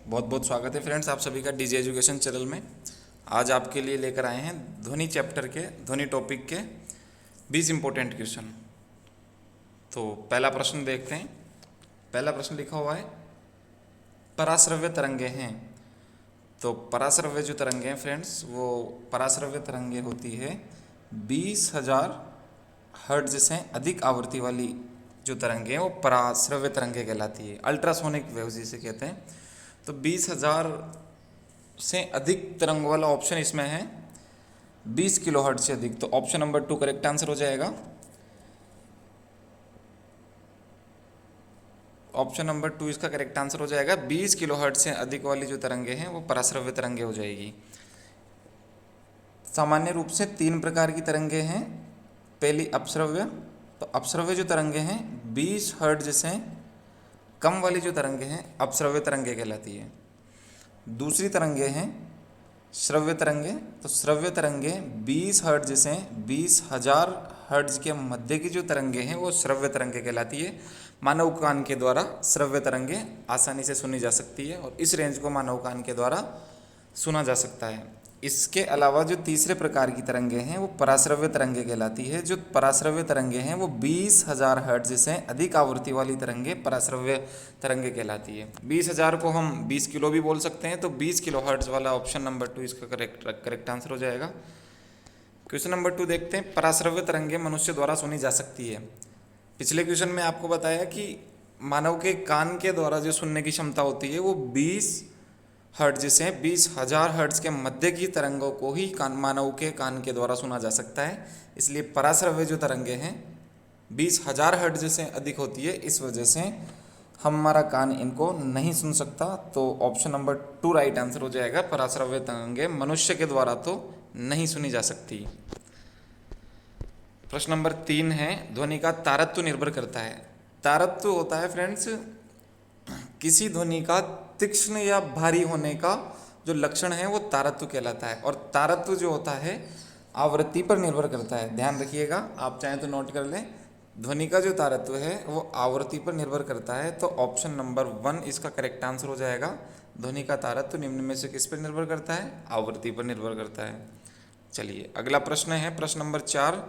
बहुत बहुत स्वागत है फ्रेंड्स आप सभी का डीजे एजुकेशन चैनल में। आज आपके लिए लेकर आए हैं ध्वनि चैप्टर के ध्वनि टॉपिक के 20 इंपॉर्टेंट क्वेश्चन। तो पहला प्रश्न देखते हैं। पहला प्रश्न लिखा हुआ है पराश्रव्य तरंगे हैं। तो पराश्रव्य जो तरंगे हैं फ्रेंड्स, वो पराश्रव्य तरंगे होती है 20,000 हर्ट्ज से अधिक आवृत्ति वाली जो तरंगे हैं वो पराश्रव्य तरंगे कहलाती है। अल्ट्रासोनिक वेव्स जिसे कहते हैं। तो 20,000 से अधिक तरंग वाला ऑप्शन इसमें है 20 किलोहर्ट्ज से अधिक। तो ऑप्शन नंबर 2 करेक्ट आंसर हो जाएगा। ऑप्शन नंबर 2 इसका करेक्ट आंसर हो जाएगा। 20 किलोहर्ट्ज से अधिक वाली जो तरंगे हैं वो पराश्रव्य तरंगे हो जाएगी। सामान्य रूप से 3 प्रकार की तरंगे हैं। पहली अपश्रव्य। तो अपश्रव्य जो तरंगे हैं 20 हर्ट्ज से कम वाली जो तरंगे हैं अपश्रव्य तरंगे कहलाती है। दूसरी तरंगे हैं श्रव्य तरंगे। तो श्रव्य तरंगे 20 हर्ट्ज से 20,000 हर्ट्ज के मध्य की जो तरंगे हैं वो श्रव्य तरंगे कहलाती है। मानव कान के द्वारा श्रव्य तरंगे आसानी से सुनी जा सकती है और इस रेंज को मानव कान के द्वारा सुना जा सकता है। इसके अलावा जो तीसरे प्रकार की तरंगे हैं वो पराश्रव्य तरंगे कहलाती है। जो पराश्रव्य तरंगे हैं वो 20,000 हर्ट्ज से अधिक आवृत्ति वाली तरंगे पराश्रव्य तरंगे कहलाती है। 20,000 को हम 20 किलो भी बोल सकते हैं। तो 20 किलो हर्ट्ज वाला ऑप्शन नंबर 2 इसका करेक्ट आंसर हो जाएगा। क्वेश्चन नंबर 2 देखते हैं। पराश्रव्य तरंगे मनुष्य द्वारा सुनी जा सकती है। पिछले क्वेश्चन में आपको बताया कि मानव के कान के द्वारा जो सुनने की क्षमता होती है वो 20 हर्ट्ज से 20,000 हर्ट्ज के मध्य की तरंगों को ही मानव के कान के द्वारा सुना जा सकता है। इसलिए पराश्रव्य जो तरंगे हैं 20,000 हर्ट्ज से अधिक होती है। इस वजह से हमारा कान इनको नहीं सुन सकता। तो ऑप्शन नंबर 2 राइट आंसर हो जाएगा। पराश्रव्य तरंगे मनुष्य के द्वारा तो नहीं सुनी जा सकती। प्रश्न नंबर 3 है ध्वनि का तारत्व निर्भर करता है। तारत्व होता है फ्रेंड्स किसी ध्वनि का तीक्ष्ण या भारी होने का जो लक्षण है वो तारत्व कहलाता है। और तारत्व जो होता है आवृत्ति पर निर्भर करता है। ध्यान रखिएगा, आप चाहें तो नोट कर लें। ध्वनि का जो तारत्व है वो आवृत्ति पर निर्भर करता है। तो ऑप्शन नंबर 1 इसका करेक्ट आंसर हो जाएगा। ध्वनि का तारत्व निम्न में से किस पर निर्भर करता है? आवृत्ति पर निर्भर करता है। चलिए अगला प्रश्न है प्रश्न नंबर 4।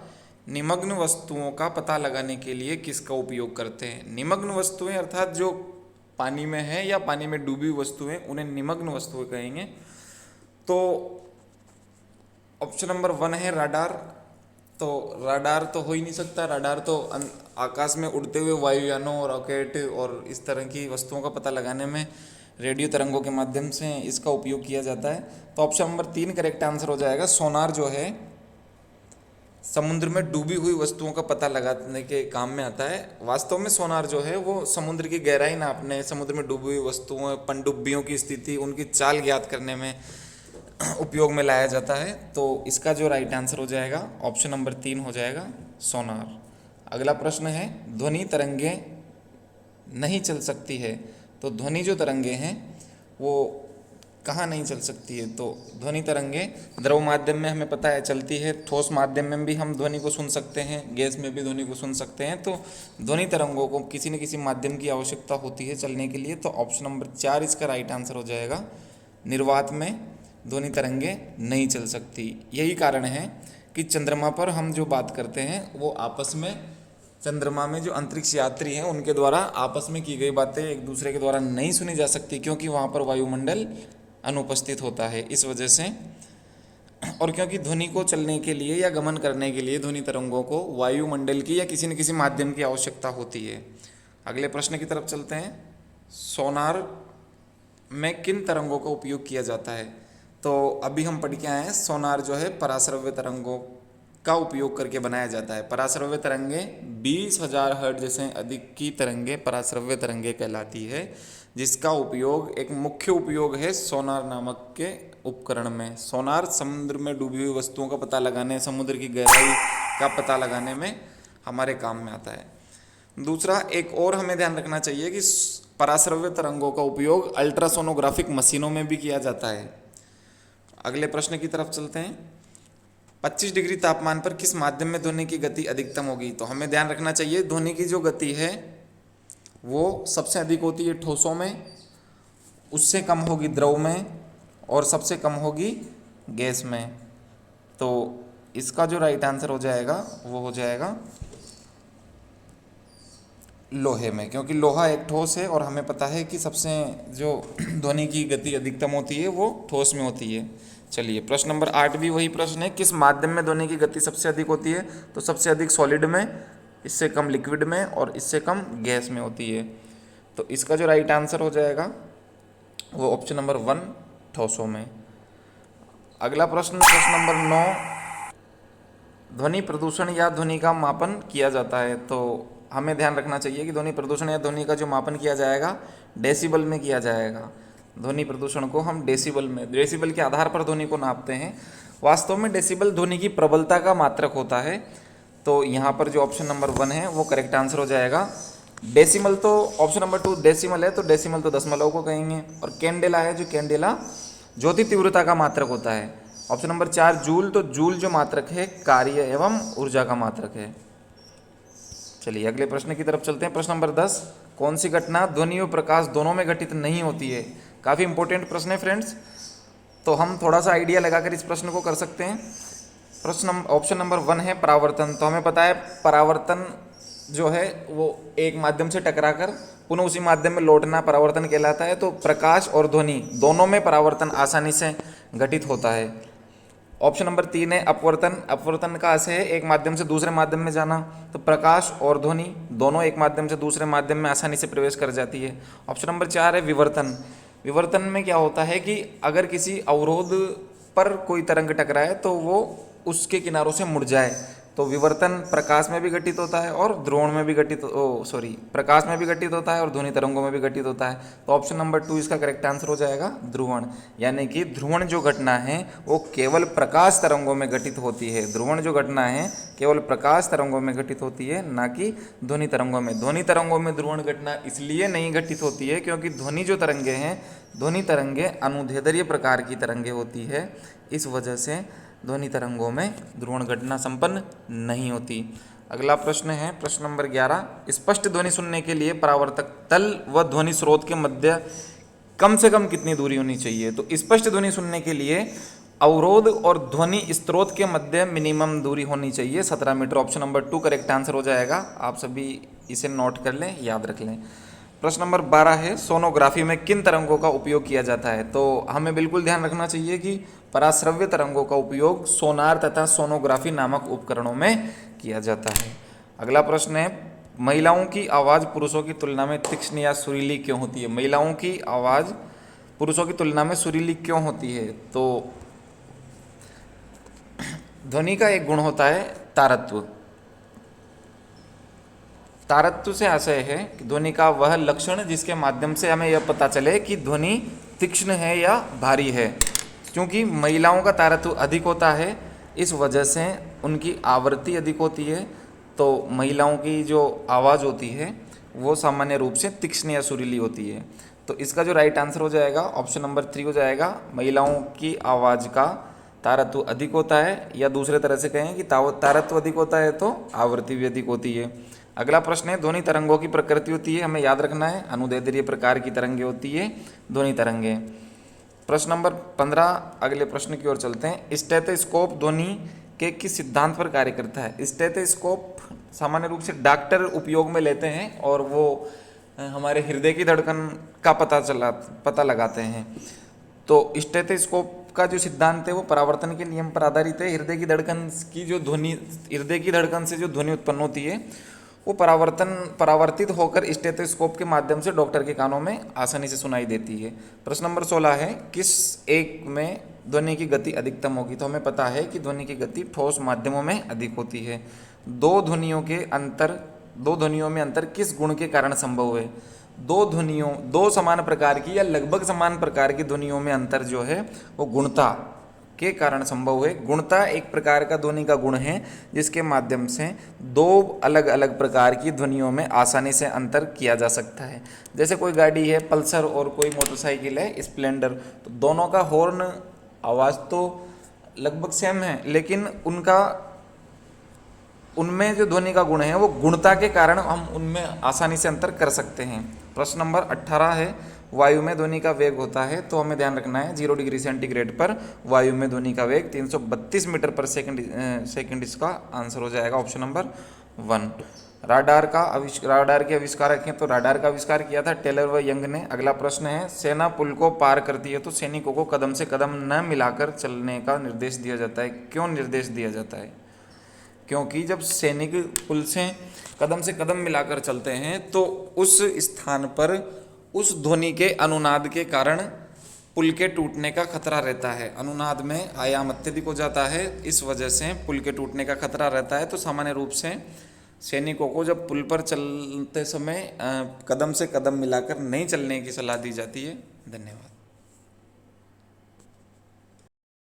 निमग्न वस्तुओं का पता लगाने के लिए किसका उपयोग करते हैं? निमग्न वस्तुएं अर्थात जो पानी में है या पानी में डूबी वस्तुएं, उन्हें निमग्न वस्तुएं कहेंगे। तो ऑप्शन नंबर 1 है राडार। तो राडार तो हो ही नहीं सकता। राडार तो आकाश में उड़ते हुए वायुयानों, रॉकेट और इस तरह की वस्तुओं का पता लगाने में रेडियो तरंगों के माध्यम से इसका उपयोग किया जाता है। तो ऑप्शन नंबर 3 करेक्ट आंसर हो जाएगा। सोनार जो है समुद्र में डूबी हुई वस्तुओं का पता लगाने के काम में आता है। वास्तव में सोनार जो है वो समुद्र की गहराई नापने, समुद्र में डूबी हुई वस्तुओं, पनडुब्बियों की स्थिति, उनकी चाल ज्ञात करने में उपयोग में लाया जाता है। तो इसका जो राइट आंसर हो जाएगा ऑप्शन नंबर 3 हो जाएगा सोनार। अगला प्रश्न है ध्वनि तरंगे नहीं चल सकती है। तो ध्वनि जो तरंगे हैं वो कहाँ नहीं चल सकती है? तो ध्वनि तरंगे द्रव माध्यम में हमें पता है चलती है। ठोस माध्यम में भी हम ध्वनि को सुन सकते हैं, गैस में भी ध्वनि को सुन सकते हैं। तो ध्वनि तरंगों को किसी न किसी माध्यम की आवश्यकता होती है चलने के लिए। तो ऑप्शन नंबर 4 इसका राइट आंसर हो जाएगा। निर्वात में ध्वनि तरंगे नहीं चल सकती। यही कारण है कि चंद्रमा पर हम जो बात करते हैं वो आपस में, चंद्रमा में जो अंतरिक्ष यात्री हैं उनके द्वारा आपस में की गई बातें एक दूसरे के द्वारा नहीं सुनी जा सकती, क्योंकि वहाँ पर वायुमंडल अनुपस्थित होता है। इस वजह से, और क्योंकि ध्वनि को चलने के लिए या गमन करने के लिए ध्वनि तरंगों को वायुमंडल की या किसी न किसी माध्यम की आवश्यकता होती है। अगले प्रश्न की तरफ चलते हैं। सोनार में किन तरंगों का उपयोग किया जाता है? तो अभी हम पढ़ के आए हैं सोनार जो है पराश्रव्य तरंगों का उपयोग करके बनाया जाता है। पराश्रव्य तरंगे 20,000 हर्ट्ज से अधिक की तरंगे पराश्रव्य तरंगे कहलाती है, जिसका उपयोग, एक मुख्य उपयोग है सोनार नामक के उपकरण में। सोनार समुद्र में डूबी हुई वस्तुओं का पता लगाने, समुद्र की गहराई का पता लगाने में हमारे काम में आता है। दूसरा, एक और हमें ध्यान रखना चाहिए कि पराश्रव्य तरंगों का उपयोग अल्ट्रासोनोग्राफिक मशीनों में भी किया जाता है। अगले प्रश्न की तरफ चलते हैं। 25 डिग्री तापमान पर किस माध्यम में ध्वनि की गति अधिकतम होगी? तो हमें ध्यान रखना चाहिए ध्वनि की जो गति है वो सबसे अधिक होती है ठोसों में, उससे कम होगी द्रव में और सबसे कम होगी गैस में। तो इसका जो राइट आंसर हो जाएगा वो हो जाएगा लोहे में, क्योंकि लोहा एक ठोस है और हमें पता है कि सबसे जो ध्वनि की गति अधिकतम होती है वो ठोस में होती है। चलिए प्रश्न नंबर 8 भी वही प्रश्न है, किस माध्यम में ध्वनि की गति सबसे अधिक होती है? तो सबसे अधिक सॉलिड में, इससे कम लिक्विड में और इससे कम गैस में होती है। तो इसका जो राइट आंसर हो जाएगा वो ऑप्शन नंबर 1 ठोसों में। अगला प्रश्न, प्रश्न नंबर 9, ध्वनि प्रदूषण या ध्वनि का मापन किया जाता है। तो हमें ध्यान रखना चाहिए कि ध्वनि प्रदूषण या ध्वनि का जो मापन किया जाएगा डेसिबल में किया जाएगा। ध्वनि प्रदूषण को हम डेसिबल में, डेसिबल के आधार पर ध्वनि को नापते हैं। वास्तव में डेसिबल ध्वनि की प्रबलता का मात्रक होता है। तो यहाँ पर जो ऑप्शन नंबर 1 है वो करेक्ट आंसर हो जाएगा। डेसिमल तो ऑप्शन नंबर 2 डेसिमल है, तो डेसिमल तो दशमलव को कहेंगे। और कैंडेला है, जो कैंडेला ज्योति तीव्रता का मात्रक होता है। ऑप्शन नंबर 4 जूल, तो जूल जो मात्रक है कार्य एवं ऊर्जा का मात्रक है। चलिए अगले प्रश्न की तरफ चलते हैं। प्रश्न नंबर 10, कौन सी घटना ध्वनि और प्रकाश दोनों में घटित नहीं होती है? काफ़ी इंपॉर्टेंट प्रश्न है फ्रेंड्स, तो हम थोड़ा सा आइडिया लगाकर इस प्रश्न को कर सकते हैं। प्रश्न ऑप्शन नंबर 1 है परावर्तन। तो हमें पता है परावर्तन जो है वो एक माध्यम से टकराकर पुनः उसी माध्यम में लौटना परावर्तन कहलाता है। तो प्रकाश और ध्वनि दोनों में परावर्तन आसानी से घटित होता है। ऑप्शन नंबर 3 है अपवर्तन। अपवर्तन का अर्थ है एक माध्यम से दूसरे माध्यम में जाना। तो प्रकाश और ध्वनि दोनों एक माध्यम से दूसरे माध्यम में आसानी से प्रवेश कर जाती है। ऑप्शन नंबर 4 है विवर्तन। विवर्तन में क्या होता है कि अगर किसी अवरोध पर कोई तरंग टकराए तो वो उसके किनारों से मुड़ जाए। तो विवर्तन प्रकाश में भी घटित होता है और ध्रुवण में भी घटित प्रकाश में भी घटित होता है और ध्वनि तरंगों में भी घटित होता है। तो ऑप्शन नंबर 2 इसका करेक्ट आंसर हो जाएगा ध्रुवण। यानी कि ध्रुवण जो घटना है वो केवल प्रकाश तरंगों में घटित होती है। ध्रुवण जो घटना है केवल प्रकाश तरंगों में घटित होती है, ना कि ध्वनि तरंगों में। ध्वनि तरंगों में ध्रुवण घटना इसलिए नहीं घटित होती है क्योंकि ध्वनि जो तरंगे हैं, ध्वनि तरंगे अनुदैर्ध्य प्रकार की तरंगे होती है। इस वजह से ध्वनि तरंगों में ध्रुवण घटना संपन्न नहीं होती। अगला प्रश्न है प्रश्न नंबर 11, स्पष्ट ध्वनि सुनने के लिए परावर्तक तल व ध्वनि स्रोत के मध्य कम से कम कितनी दूरी होनी चाहिए? तो स्पष्ट ध्वनि सुनने के लिए अवरोध और ध्वनि स्रोत के मध्य मिनिमम दूरी होनी चाहिए 17 metre. Option number 2 correct answer हो जाएगा। आप सभी इसे नोट कर लें, याद रख लें। प्रश्न नंबर 12 है सोनोग्राफी में किन तरंगों का उपयोग किया जाता है? तो हमें बिल्कुल ध्यान रखना चाहिए कि पराश्रव्य तरंगों का उपयोग सोनार तथा सोनोग्राफी नामक उपकरणों में किया जाता है। अगला प्रश्न है महिलाओं की आवाज़ पुरुषों की तुलना में तीक्ष्ण या सुरीली क्यों होती है? महिलाओं की आवाज़ पुरुषों की तुलना में सुरीली क्यों होती है? तो ध्वनि का एक गुण होता है तारत्व। तारत्व से आशय है कि ध्वनि का वह लक्षण जिसके माध्यम से हमें यह पता चले कि ध्वनि तीक्ष्ण है या भारी है। क्योंकि महिलाओं का तारत्व अधिक होता है, इस वजह से उनकी आवृत्ति अधिक होती है। तो महिलाओं की जो आवाज़ होती है वो सामान्य रूप से तीक्ष्ण या सुरीली होती है। तो इसका जो राइट आंसर हो जाएगा ऑप्शन नंबर 3 हो जाएगा। महिलाओं की आवाज़ का तारत्व अधिक होता है, या दूसरे तरह से कहें कि तारत्व अधिक होता है तो आवृत्ति भी अधिक होती है। अगला प्रश्न है ध्वनि तरंगों की प्रकृति होती है, हमें याद रखना है अनुदैर्ध्य प्रकार की तरंगे होती है ध्वनि तरंगे। प्रश्न नंबर 15 अगले प्रश्न की ओर चलते हैं। स्टेथोस्कोप ध्वनि के किस सिद्धांत पर कार्य करता है? स्टेथोस्कोप सामान्य रूप से डॉक्टर उपयोग में लेते हैं और वो हमारे हृदय की धड़कन का पता लगाते हैं। तो स्टेथोस्कोप का जो सिद्धांत है वो परावर्तन के नियम पर आधारित है। हृदय की धड़कन से जो ध्वनि उत्पन्न होती है वो परावर्तित होकर स्टेथोस्कोप के माध्यम से डॉक्टर के कानों में आसानी से सुनाई देती है। प्रश्न नंबर 16 है किस एक में ध्वनि की गति अधिकतम होगी? तो हमें पता है कि ध्वनि की गति ठोस माध्यमों में अधिक होती है। दो ध्वनियों में अंतर किस गुण के कारण संभव है? दो समान प्रकार की या लगभग समान प्रकार की ध्वनियों में अंतर जो है वो गुणता के कारण संभव है। गुणता एक प्रकार का ध्वनि का गुण है जिसके माध्यम से दो अलग अलग प्रकार की ध्वनियों में आसानी से अंतर किया जा सकता है। जैसे कोई गाड़ी है पल्सर और कोई मोटरसाइकिल है स्प्लेंडर, तो दोनों का हॉर्न आवाज़ तो लगभग सेम है, लेकिन उनका उनमें जो ध्वनि का गुण है वो गुणता के कारण हम उनमें आसानी से अंतर कर सकते हैं। प्रश्न नंबर 18 है, वायु में ध्वनि का वेग होता है, तो हमें ध्यान रखना है 0 डिग्री सेंटीग्रेड पर वायु में ध्वनि का वेग 332 मीटर पर सेकंड इसका आंसर हो जाएगा ऑप्शन नंबर 1। राडार के आविष्कारक हैं, तो राडार का आविष्कार किया था टेलर व यंग ने। अगला प्रश्न है, सेना पुल को पार करती है तो सैनिकों को कदम से कदम न मिलाकर चलने का निर्देश दिया जाता है। क्यों निर्देश दिया जाता है? क्योंकि जब सैनिक पुल से कदम मिलाकर चलते हैं तो उस स्थान पर उस ध्वनि के अनुनाद के कारण पुल के टूटने का खतरा रहता है। अनुनाद में आयाम अत्यधिक हो जाता है, इस वजह से पुल के टूटने का खतरा रहता है। तो सामान्य रूप से सैनिकों को जब पुल पर चलते समय कदम से कदम मिलाकर नहीं चलने की सलाह दी जाती है। धन्यवाद।